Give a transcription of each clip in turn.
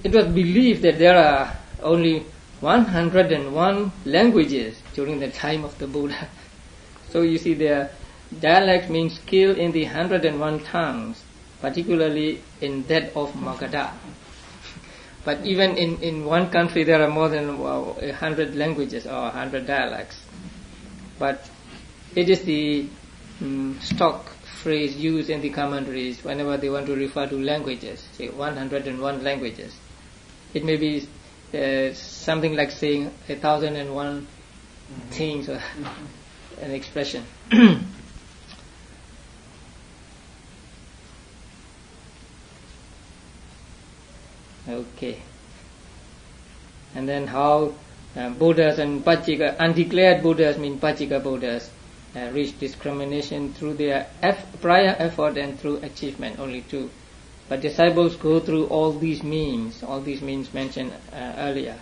it was believed that there are only 101 languages during the time of the Buddha. So you see, their dialect means skill in the 101 tongues, particularly in that of Magadha. But even in one country there are more than 100 languages or 100 dialects. But it is the stock phrase used in the commentaries whenever they want to refer to languages, say 101 languages. It may be something like saying 1,001 things or an expression. Okay. And then how Buddhas and Pachika, undeclared Buddhas mean Pachika Buddhas, reach discrimination through their prior effort and through achievement, only two. But disciples go through all these means mentioned earlier.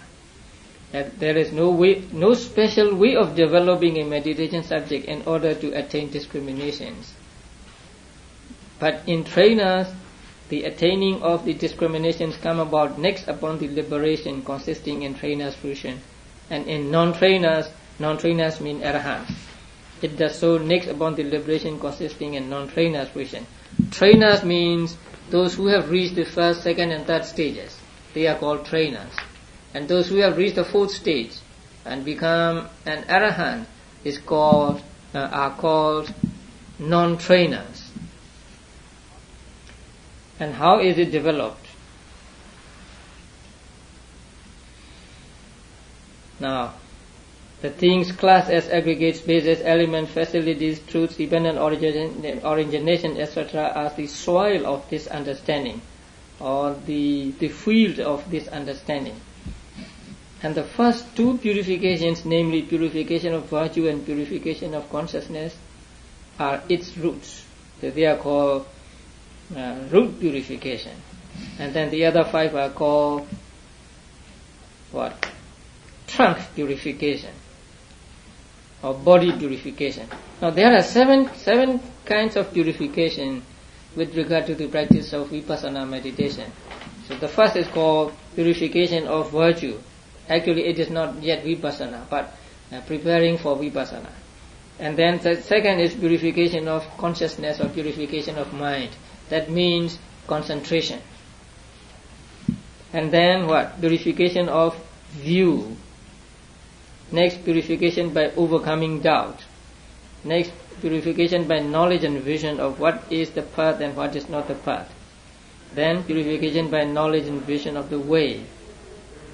That there is no special way of developing a meditation subject in order to attain discriminations. But in trainers, the attaining of the discriminations come about next upon the liberation consisting in trainers' fruition. And in non-trainers mean arahants. It does so next upon the liberation consisting in non-trainers' fruition. Trainers means those who have reached the first, second and third stages. They are called trainers. And those who have reached the fourth stage and become an arahant are called non-trainers. And how is it developed? Now, the things classed as aggregates, bases, elements, facilities, truths, dependent origination, etc. are the soil of this understanding, or the field of this understanding. And the first two purifications, namely purification of virtue and purification of consciousness, are its roots. So they are called root purification. And then the other five are called what? Trunk purification or body purification. Now there are seven kinds of purification with regard to the practice of vipassana meditation. So the first is called purification of virtue. Actually it is not yet vipassana, but preparing for vipassana. And then the second is purification of consciousness or purification of mind. That means concentration. And then what? Purification of view. Next, purification by overcoming doubt. Next, purification by knowledge and vision of what is the path and what is not the path. Then, purification by knowledge and vision of the way.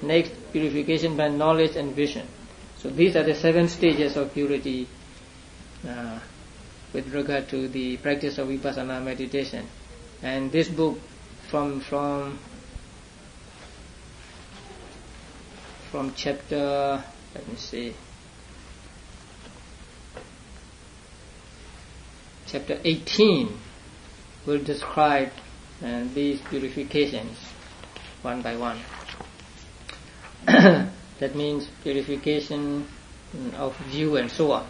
Next, purification by knowledge and vision. So these are the 7 stages of purity with regard to the practice of vipassana meditation. And this book from chapter, let me see, chapter 18 will describe these purifications one by one. That means purification of view and so on.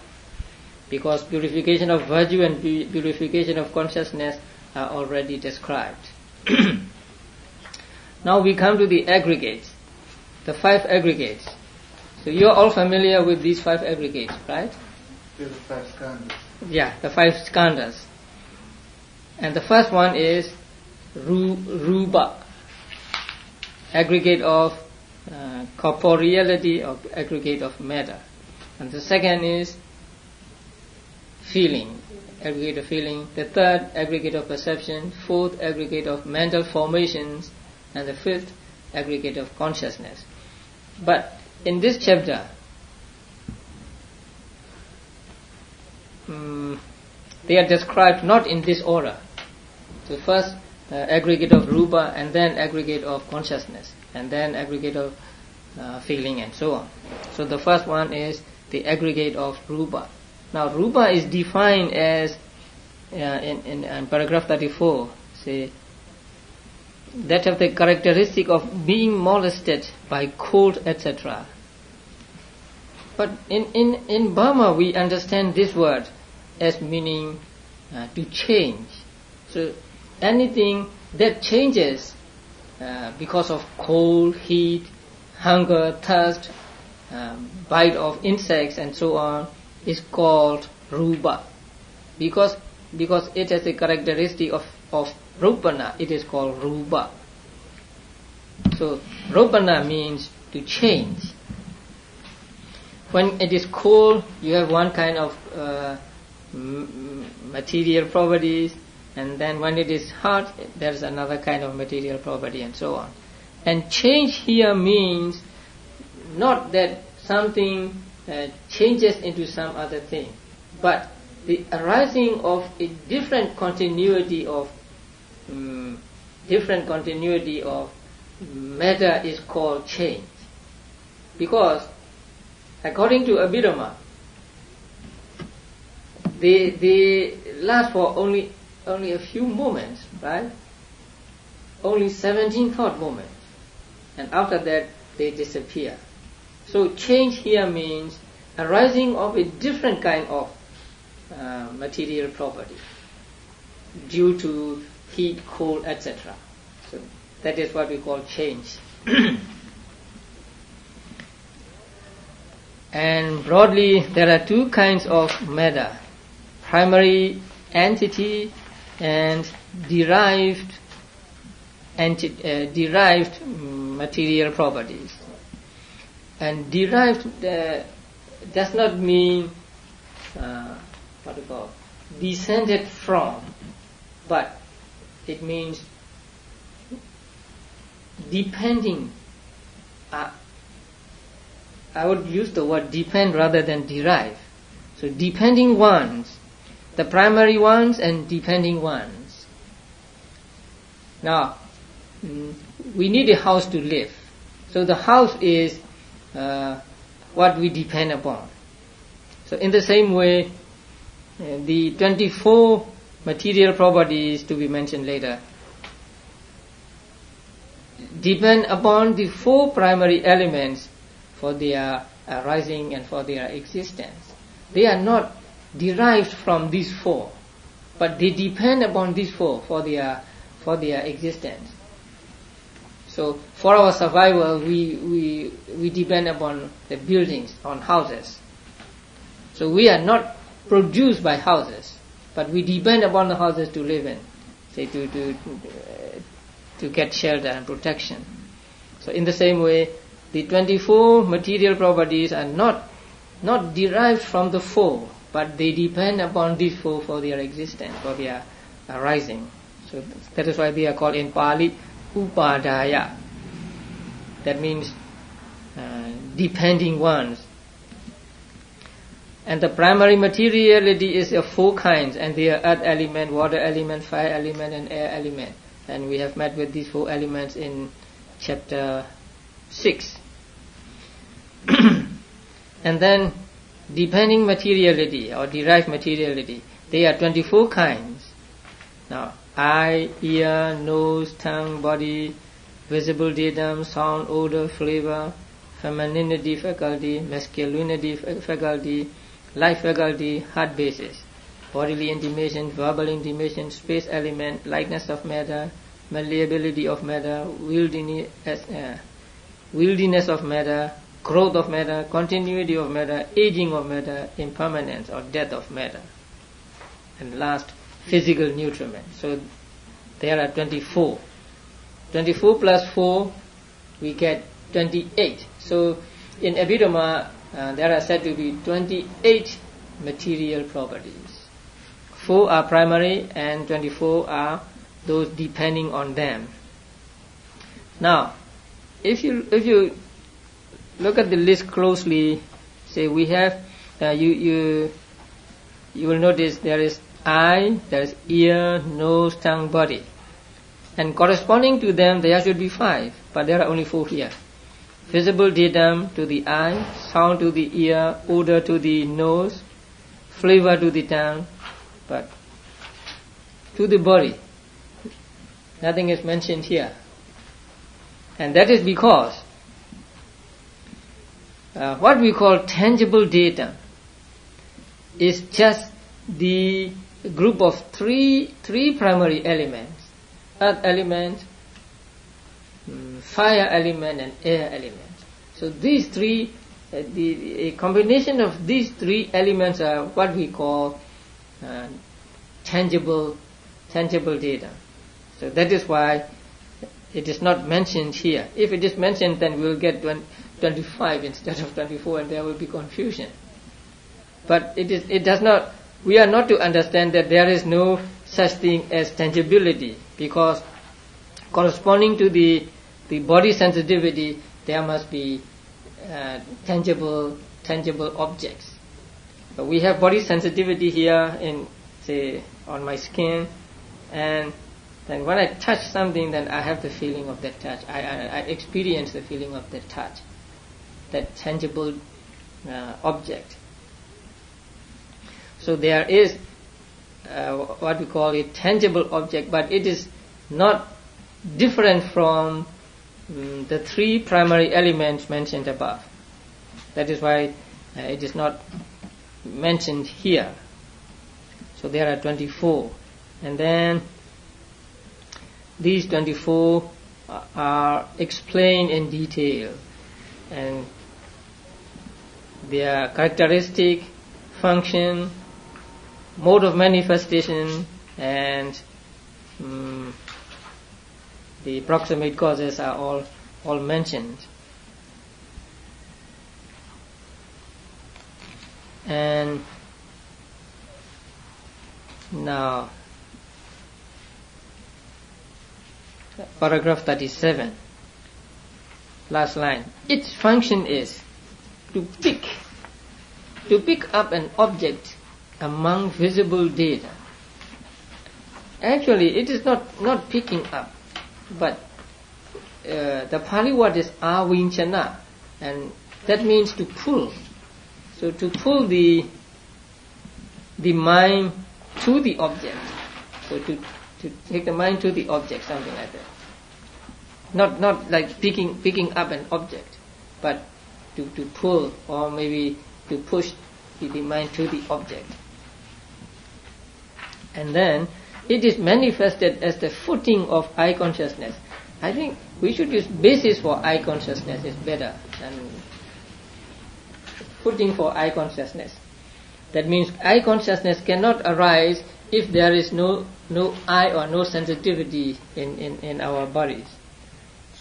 Because purification of virtue and purification of consciousness are already described. Now we come to the aggregates, the 5 aggregates. So you are all familiar with these 5 aggregates, right? The 5 skandhas. Yeah, the 5 skandhas. And the first one is rupa, aggregate of corporeality or aggregate of matter. And the second is feeling, aggregate of feeling. The third, aggregate of perception. Fourth, aggregate of mental formations. And the fifth, aggregate of consciousness. But in this chapter, they are described not in this order. So first, aggregate of rupa, and then aggregate of consciousness, and then aggregate of feeling, and so on. So the first one is the aggregate of rupa. Now rupa is defined as in paragraph 34, say, that have the characteristic of being molested by cold, etc. But in Burma we understand this word as meaning to change. So anything that changes because of cold, heat, hunger, thirst, bite of insects and so on, is called rupa. Because it has a characteristic of rupana, it is called rupa. So rupana means to change. When it is cold, you have one kind of material properties, and then when it is hot, there is another kind of material property, and so on. And change here means not that something changes into some other thing, but the arising of a different continuity of matter is called change. Because according to Abhidhamma, they last for only a few moments, right? Only 17 thought moments, and after that they disappear. So change here means arising of a different kind of material property due to heat, cold, etc. So that is what we call change. And broadly, there are two kinds of matter: primary entity and derived material properties. And derived does not mean descended from, but it means depending. I would use the word depend rather than derive. So depending ones, the primary ones and depending ones. Now, we need a house to live. So the house is what we depend upon. So in the same way, the 24 material properties to be mentioned later depend upon the 4 primary elements for their arising and for their existence. They are not derived from these 4, but they depend upon these 4 for their existence. So for our survival, we depend upon the buildings, on houses. So we are not produced by houses, but we depend upon the houses to live in, say to get shelter and protection. So in the same way, the 24 material properties are not derived from the 4, but they depend upon these 4 for their existence, for their arising. So that is why they are called in Pali Upadaya. That means depending ones. And the primary materiality is of 4 kinds, and they are earth element, water element, fire element, and air element. And we have met with these 4 elements in chapter 6. And then depending materiality or derived materiality, they are 24 kinds. Now, eye, ear, nose, tongue, body, visible datum, sound, odor, flavor, femininity faculty, masculinity faculty, life faculty, heart basis, bodily intimation, verbal intimation, space element, lightness of matter, malleability of matter, wieldiness of matter, growth of matter, continuity of matter, aging of matter, impermanence or death of matter. And last, physical nutriment. So there are 24. 24 plus 4, we get 28. So in Abhidhamma, there are said to be 28 material properties. 4 are primary and 24 are those depending on them. Now, if you look at the list closely, say we have, you will notice there is eye, there is ear, nose, tongue, body. And corresponding to them, there should be 5, but there are only 4 here. Visible datum to the eye, sound to the ear, odor to the nose, flavor to the tongue, but to the body, nothing is mentioned here. And that is because what we call tangible datum is just the group of three primary elements: earth element, fire element and air element. So these three, a combination of these three elements are what we call tangible data. So that is why it is not mentioned here. If it is mentioned, then we will get 25 instead of 24, and there will be confusion. But it does not. We are not to understand that there is no such thing as tangibility, because corresponding to the body sensitivity, there must be tangible objects. But we have body sensitivity here in, say, on my skin, and then when I touch something, then I have the feeling of that touch. I experience the feeling of that touch, that tangible object. So there is what we call a tangible object, but it is not different from the three primary elements mentioned above. That is why it is not mentioned here. So there are 24, and then these 24 are explained in detail, and their characteristic, function, mode of manifestation, and the proximate causes are all mentioned. And now paragraph 37, last line. Its function is to pick up an object among visible data. Actually, it is not picking up, but the Pali word is avinchana, and that means to pull. So to pull the mind to the object. So to take the mind to the object, something like that. Not like picking up an object, but to pull, or maybe to push the mind to the object. And then it is manifested as the footing of eye consciousness. I think we should use basis for eye consciousness is better than footing for eye consciousness. That means eye consciousness cannot arise if there is no eye or no sensitivity in our bodies.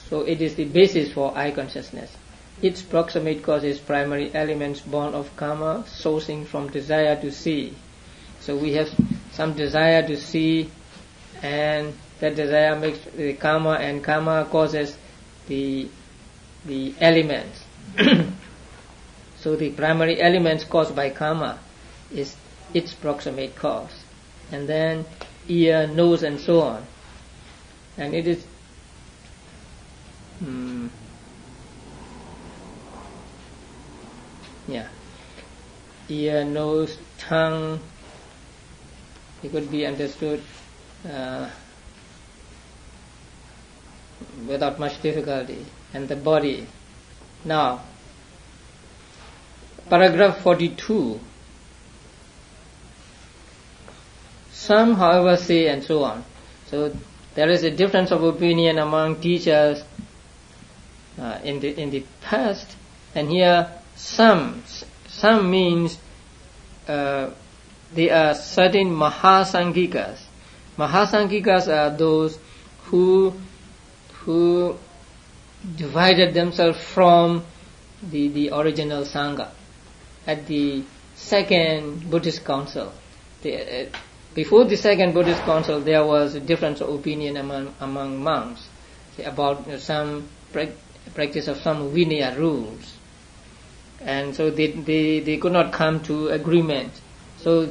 So it is the basis for eye consciousness. Its proximate cause is primary elements born of karma, sourcing from desire to see. So we have some desire to see, and that desire makes the karma, and karma causes the elements. So the primary elements caused by karma is its proximate cause. And then ear, nose, and so on. And it is ear, nose, tongue. It could be understood without much difficulty. And the body. Now, paragraph 42. Some, however, say, and so on. So there is a difference of opinion among teachers in the past, and here some means they are certain Mahasanghikas. Mahasanghikas are those who divided themselves from the original Sangha at the second Buddhist council. Before the second Buddhist council, there was a difference of opinion among monks about some practice of some Vinaya rules, and so they could not come to agreement. So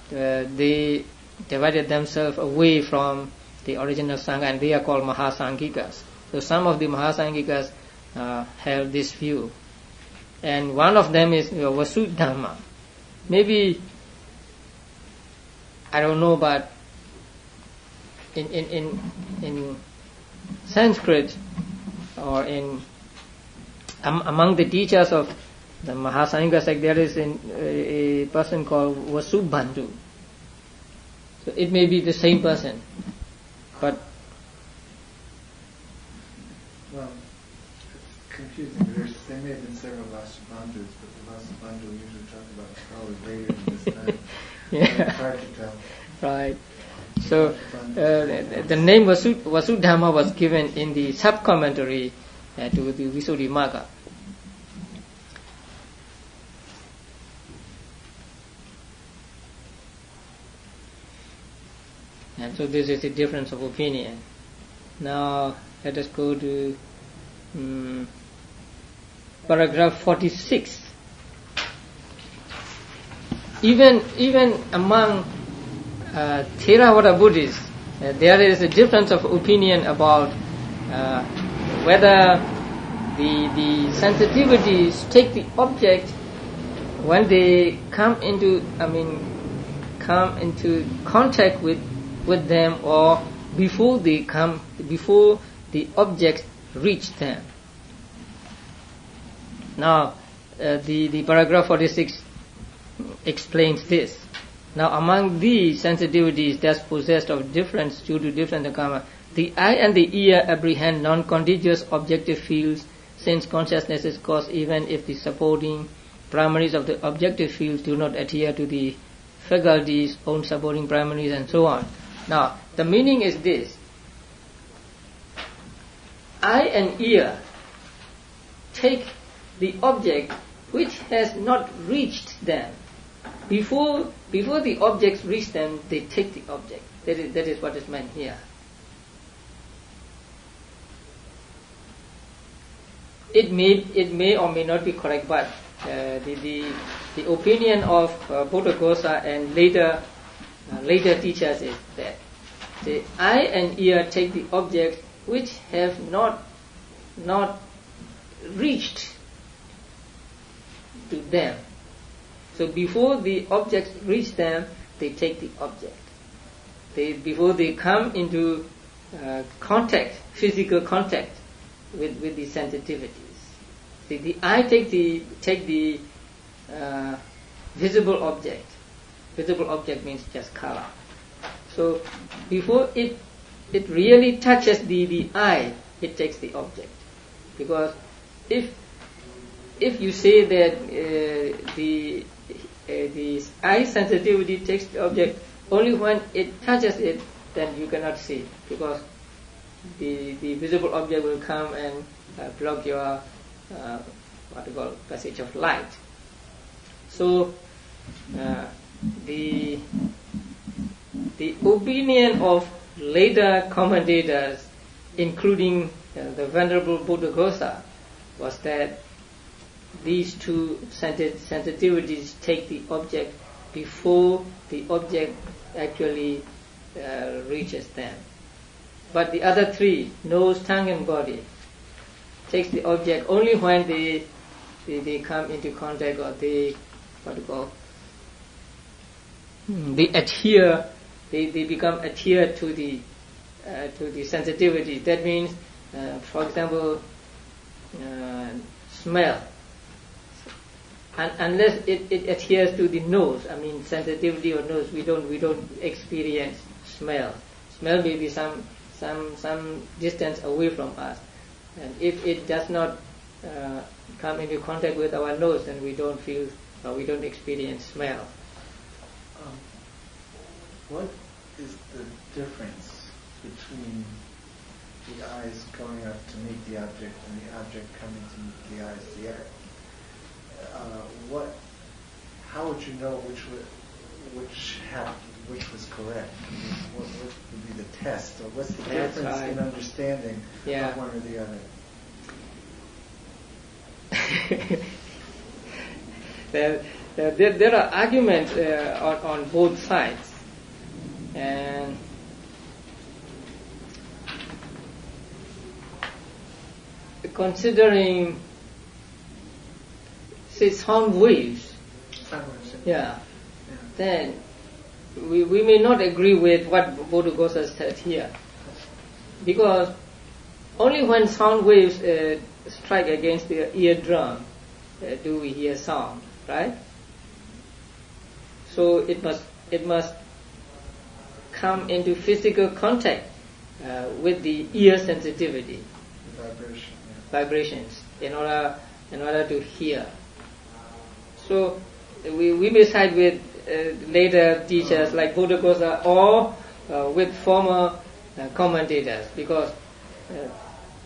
they divided themselves away from the original Sangha, and they are called Mahasanghikas. So some of the Mahasanghikas held this view, and one of them is Visuddhimagga. Maybe I don't know, but in Sanskrit or among the teachers of the Mahasanghikas, like there is a person called Visuddhimagga. So it may be the same person, but confusing. There may have been several Vasubandhus, but the Vasubandhu we usually talk about is probably later than this time. Yeah. It's hard to tell. Right. So the name Visuddhimagga was given in the sub-commentary to the Visuddhimagga. And so this is the difference of opinion. Now let us go to paragraph 46. Even among Theravada Buddhists, there is a difference of opinion about whether the sensitivities take the object when they come into contact with them, or before the object reach them. Now the paragraph 46 explains this. Now among these sensitivities that's possessed of difference due to different karma, the eye and the ear apprehend non-contiguous objective fields, since consciousness is caused even if the supporting primaries of the objective fields do not adhere to the faculties, own supporting primaries, and so on. Now the meaning is this: eye and ear take the object which has not reached them. Before the objects reach them, they take the object. That is what is meant here. It may or may not be correct, but the opinion of Buddhaghosa and later teachers is that the eye and ear take the objects which have not reached to them. So before the objects reach them, they take the object. Before they come into physical contact with the sensitivities. See, the eye take the visible object. Visible object means just color. So before it really touches the eye, it takes the object. Because if you say that the eye sensitivity takes the object only when it touches it, then you cannot see, because the visible object will come and block your passage of light. So the opinion of later commentators, including the Venerable Buddhaghosa, was that these two sensitivities take the object before the object actually reaches them. But the other three, nose, tongue and body, takes the object only when they come into contact, or they adhere, they become adhered to the sensitivity. That means, for example, smell. Unless it adheres to the nose, sensitivity or nose, we don't experience smell. Smell may be some distance away from us, and if it does not come into contact with our nose, then we don't feel, or we don't experience smell. What is the difference between the eyes going up to meet the object and the object coming to meet the eyes? How would you know which was correct? What would be the test, or what's the difference in understanding of one or the other? There are arguments on both sides, and considering, say, sound waves, then we may not agree with what Buddhaghosa said here, because only when sound waves strike against the eardrum do we hear sound, right? So it must come into physical contact with the ear sensitivity, vibrations. in order to hear. So we may side with later teachers like Buddhaghosa or with former commentators, because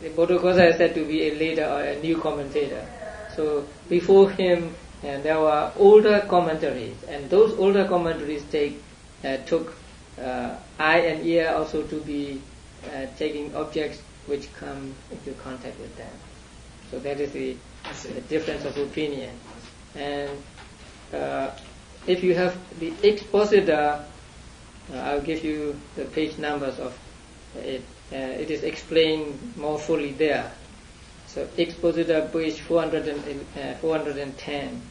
Buddhaghosa is said to be a later or a new commentator. So before him there were older commentaries, and those older commentaries took eye and ear also to be taking objects which come into contact with them. So that is the difference of opinion. And if you have the expositor, I'll give you the page numbers of it. It is explained more fully there. So expositor page 410.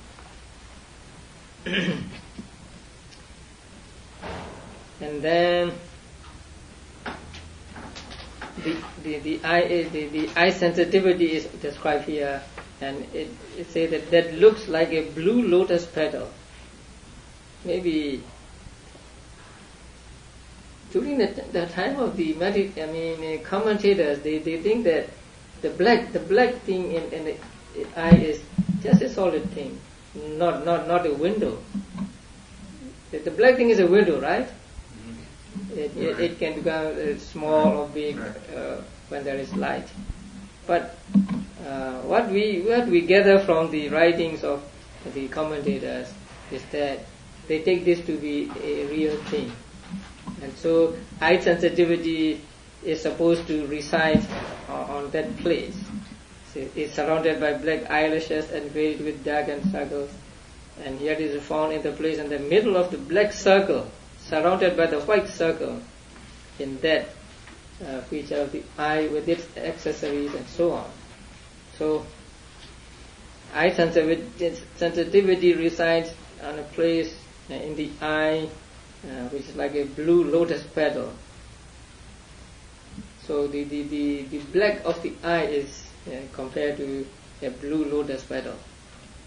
And then the eye sensitivity is described here, and it says that looks like a blue lotus petal. Maybe during the time of the commentators, they think that the black thing in the eye is just a solid thing, not a window. The black thing is a window, right? It can become small or big when there is light. But what we gather from the writings of the commentators is that they take this to be a real thing. And so eye sensitivity is supposed to reside on that place. So it's surrounded by black eyelashes and veiled with darkened circles. And here it is found in the place in the middle of the black circle, surrounded by the white circle, in that feature of the eye with its accessories and so on. So eye sensitivity resides on a place in the eye which is like a blue lotus petal. So the black of the eye is compared to a blue lotus petal,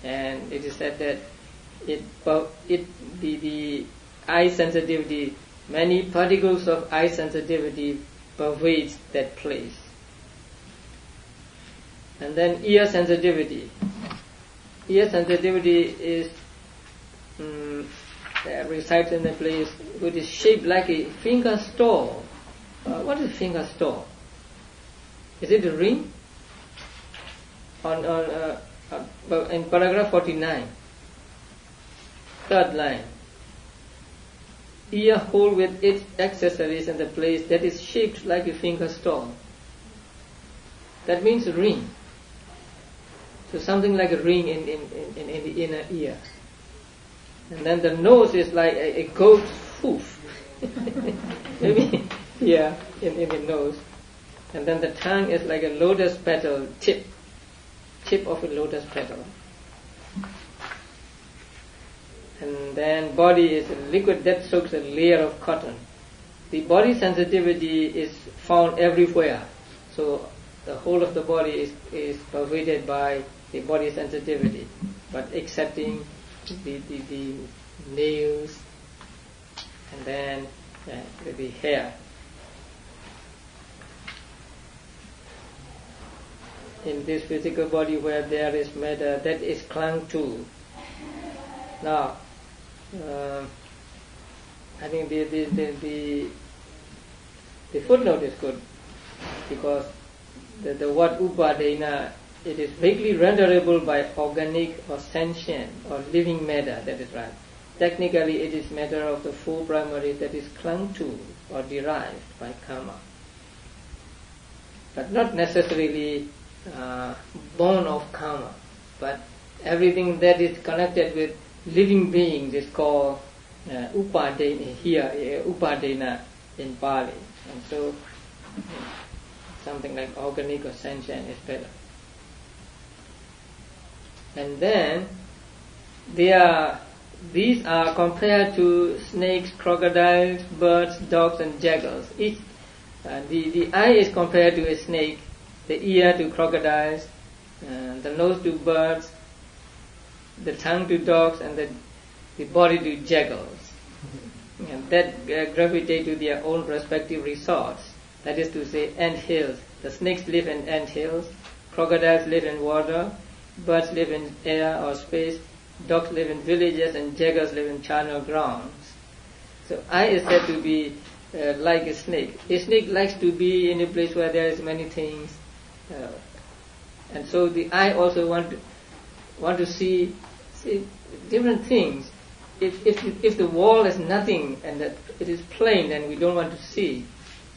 and it is said that the eye sensitivity, many particles of eye sensitivity pervades that place. And then ear sensitivity. Ear sensitivity is resides in a place which is shaped like a finger store. What is finger store? Is it a ring? In paragraph 49, third line. Ear hole with its accessories in the place that is shaped like a finger store. That means a ring. So something like a ring in the inner ear. And then the nose is like a goat's hoof. Maybe here in the nose. And then the tongue is like a lotus petal tip of a lotus petal. And then body is a liquid that soaks a layer of cotton. The body sensitivity is found everywhere. So the whole of the body is pervaded by the body sensitivity, but excepting the nails and then the hair. In this physical body where there is matter that is clung to. Now, I think the footnote is good, because the word upadena, it is vaguely renderable by organic or sentient or living matter, that is right. Technically it is matter of the four primaries that is clung to or derived by karma, but not necessarily born of karma, but everything that is connected with living beings is called upadena here, upadena in Pali. And so something like organic or sentient is better. And then these are compared to snakes, crocodiles, birds, dogs and jackals. The eye is compared to a snake, the ear to crocodiles, the nose to birds, the tongue to dogs, and the body to jackals. And that gravitate to their own respective resorts. That is to say, ant hills. The snakes live in ant hills, crocodiles live in water, birds live in air or space, dogs live in villages, and jaguars live in charnel grounds. So I is said to be like a snake. A snake likes to be in a place where there is many things, and so the I also want to see different things. If the wall is nothing and that it is plain, then we don't want to see.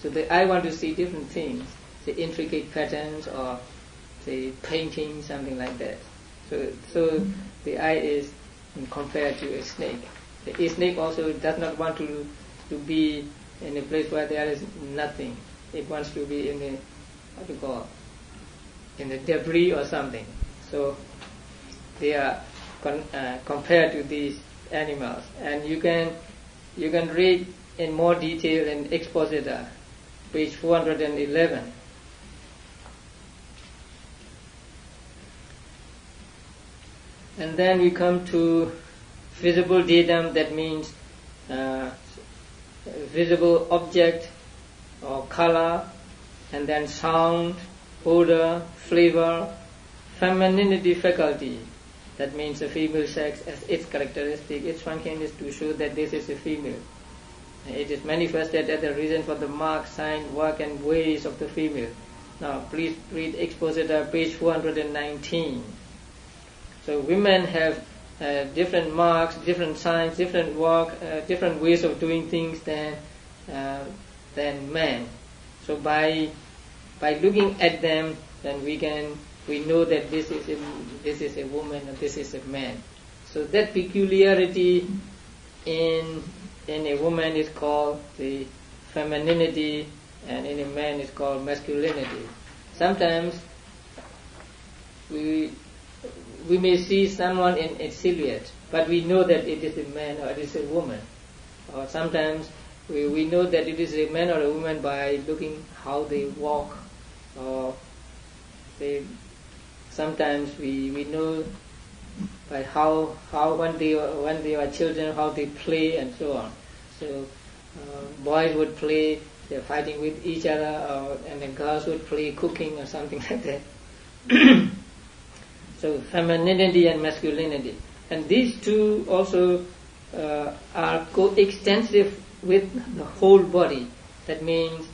So the I want to see different things, say intricate patterns or say painting, something like that. So the I is compared to a snake. A snake also does not want to be in a place where there is nothing. It wants to be in the in the debris or something. So they are compared to these animals, and you can read in more detail in Expositor, page 411. And then we come to visible datum, that means visible object or color, and then sound, odor, flavor, femininity faculty. That means the female sex as its characteristic. Its function is to show that this is a female. It is manifested as the reason for the mark, sign, work and ways of the female. Now please read Expositor, page 419. So women have different marks, different signs, different work, different ways of doing things than men. So by looking at them, then we know that this is a woman and this is a man. So that peculiarity in a woman is called the femininity, and in a man is called masculinity. Sometimes we may see someone in a silhouette, but we know that it is a man or it is a woman. Or sometimes we know that it is a man or a woman by looking how they walk, or sometimes we know by how when they are children, how they play and so on. So boys would play, they're fighting with each other, and the girls would play cooking or something like that. So femininity and masculinity, and these two also are coextensive with the whole body. That means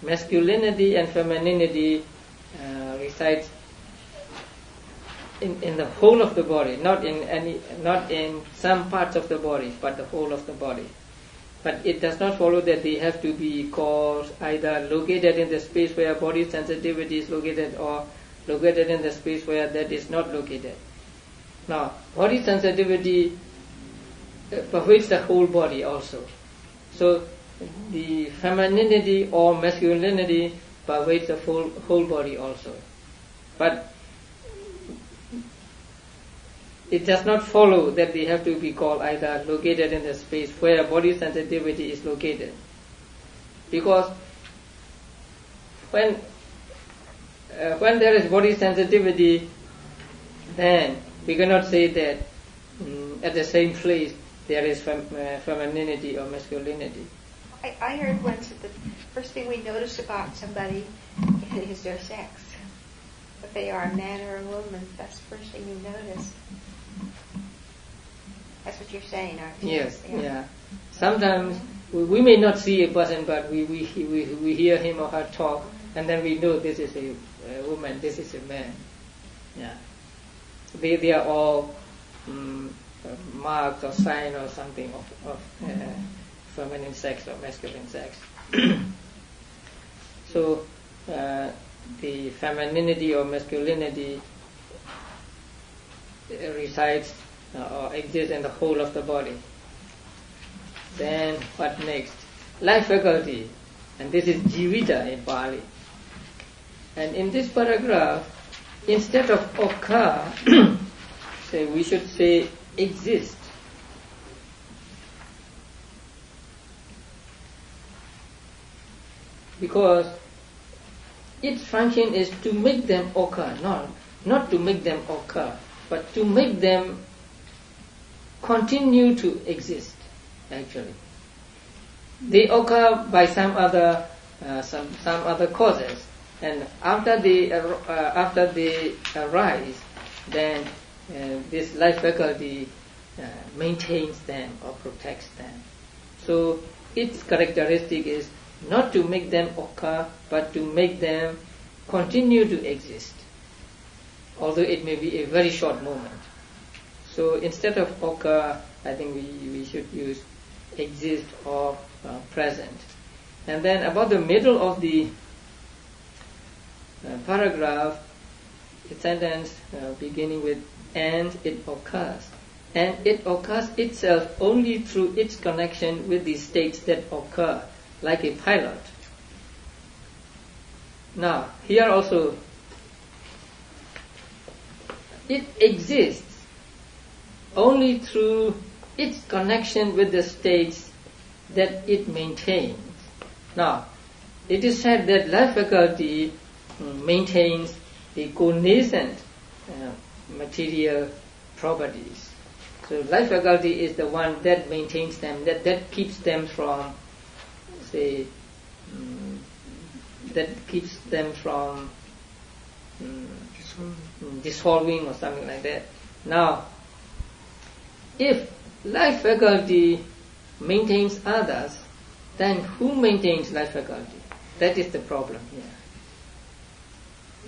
masculinity and femininity resides in the whole of the body, not in some parts of the body, but the whole of the body. But it does not follow that they have to be called either located in the space where body sensitivity is located, or located in the space where that is not located. Now, body sensitivity pervades the whole body also. So the femininity or masculinity pervades the whole body also. But it does not follow that they have to be called either located in the space where body sensitivity is located. Because when there is body sensitivity, then we cannot say that at the same place there is femininity or masculinity. I heard once that the first thing we notice about somebody is their sex. If they are a man or a woman, that's the first thing you notice. That's what you're saying, aren't you? Yes, yeah. Sometimes we may not see a person, but we hear him or her talk, and then we know this is a woman, this is a man. Yeah. They are all marks or sign or something of feminine sex or masculine sex. So the femininity or masculinity resides or exists in the whole of the body. Then what next? Life faculty, and this is jivita in Pali. And in this paragraph, instead of occur, we should say exist. Because its function is to make them occur, not to make them occur, but to make them continue to exist. Actually, they occur by some other causes, And after they arise, then this life faculty maintains them or protects them. So its characteristic is not to make them occur, but to make them continue to exist, although it may be a very short moment. So instead of occur, I think we should use exist or present. And then about the middle of the paragraph, a sentence beginning with "and it occurs." And it occurs itself only through its connection with the states that occur, like a pilot. Now, here also, it exists only through its connection with the states that it maintains. Now, it is said that life faculty maintains the connascent material properties. So life faculty is the one that maintains them, that keeps them from, say, dissolving or something like that. Now, if life faculty maintains others, then who maintains life faculty? That is the problem here.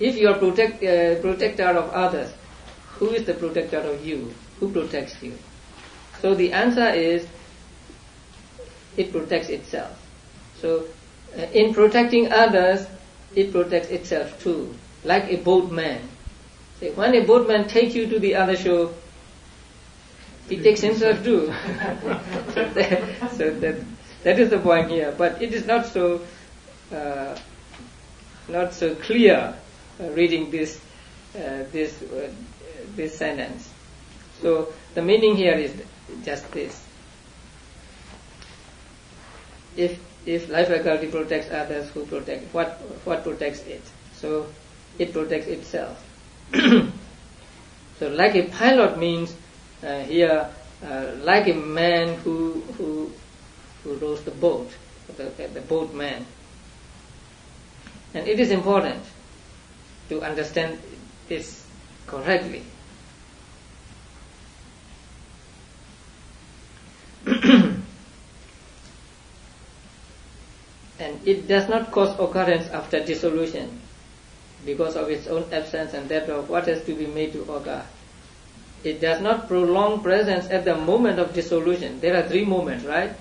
If you are protector of others, who is the protector of you? Who protects you? So the answer is, it protects itself. So in protecting others, it protects itself too, like a boatman. Say, when a boatman takes you to the other shore, he takes himself too. so that is the point here. But it is not so clear reading this sentence. So the meaning here is just this: if life faculty protects others, who protect what protects it? So it protects itself. So like a pilot means here like a man who rows the boat, the boatman. And it is important to understand this correctly. And it does not cause occurrence after dissolution because of its own absence and that of what has to be made to occur. It does not prolong presence at the moment of dissolution. There are three moments, right?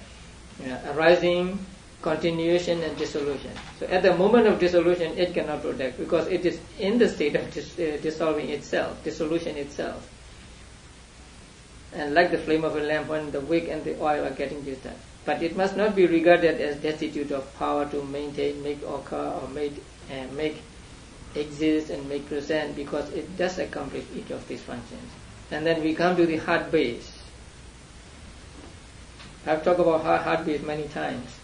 Arising, continuation, and dissolution. So at the moment of dissolution, it cannot protect because it is in the state of dissolving itself, dissolution itself. And like the flame of a lamp, when the wick and the oil are getting used up. But it must not be regarded as destitute of power to maintain, make occur, or make exist and make present, because it does accomplish each of these functions. And then we come to the heart base. I've talked about heart base many times.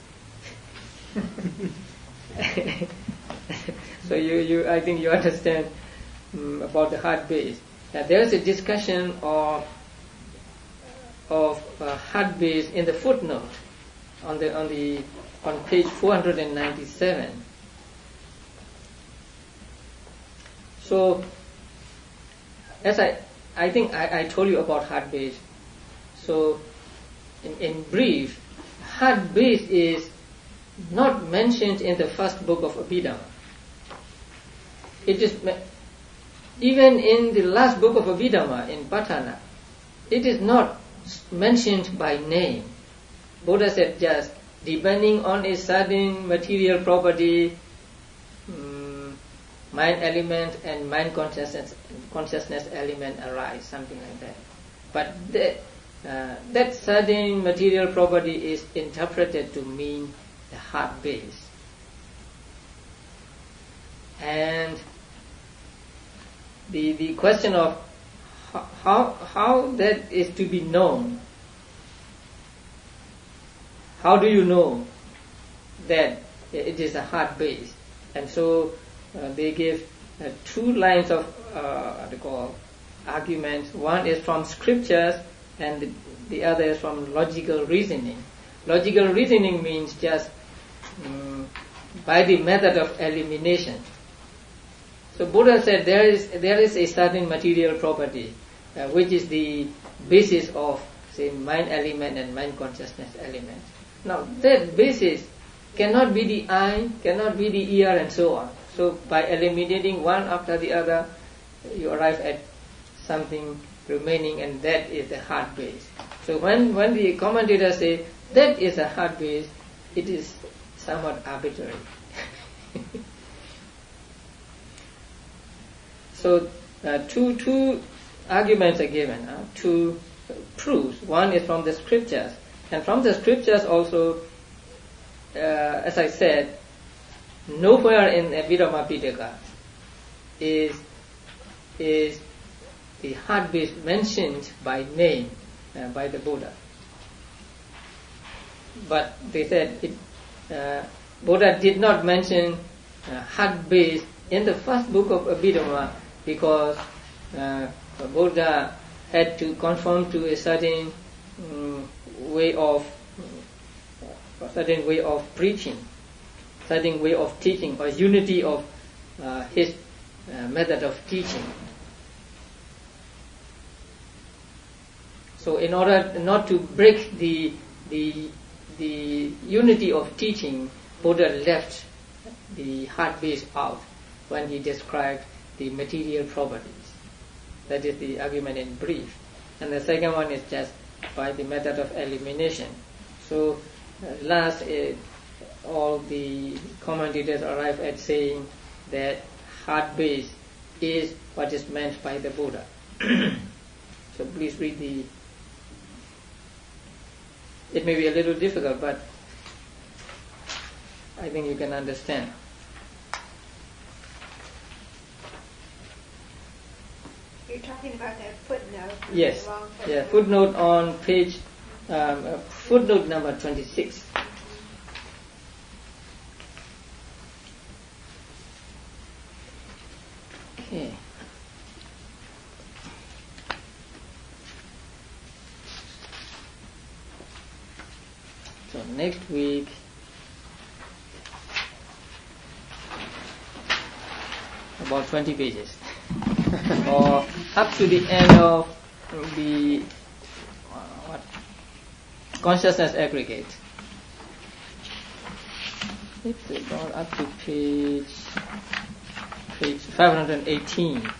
So I think you understand about the heart base. There is a discussion of heart base in the footnote on page 497. So, as I think I told you about heart base. So, in brief, heart base is not mentioned in the first book of Abhidhamma. It is even in the last book of Abhidhamma, in Patthana, it is not mentioned by name. Buddha said just, depending on a certain material property, mind element and mind consciousness element arise, something like that. But that certain material property is interpreted to mean the heart base. And the question of how that is to be known. How do you know that it is a heart base? And so they give two lines of arguments. One is from scriptures and the other is from logical reasoning. Logical reasoning means just by the method of elimination. So Buddha said there is a certain material property which is the basis of, say, mind element and mind consciousness element. Now that basis cannot be the eye, cannot be the ear, and so on. So by eliminating one after the other, you arrive at something remaining, and that is the heart base. So when the commentators say that is a heart base, it is somewhat arbitrary. So two arguments are given, two proofs. One is from the scriptures, and from the scriptures also, as I said, nowhere in Visuddhimagga is the heart base mentioned by name by the Buddha. But they said Buddha did not mention heart base in the first book of Visuddhimagga because Buddha had to conform to a certain way of preaching, certain way of teaching, or unity of his method of teaching. So in order not to break the unity of teaching, Buddha left the heart base out when he described the material properties. That is the argument in brief. And the second one is just by the method of elimination. So last, all the commentators arrive at saying that heart base is what is meant by the Buddha. So please read the... It may be a little difficult, but I think you can understand. You're talking about that footnote. Yes. Yeah, footnote on page, footnote number 26. Okay. So next week, about 20 pages, or up to the end of the consciousness aggregate. It's about up to page 518.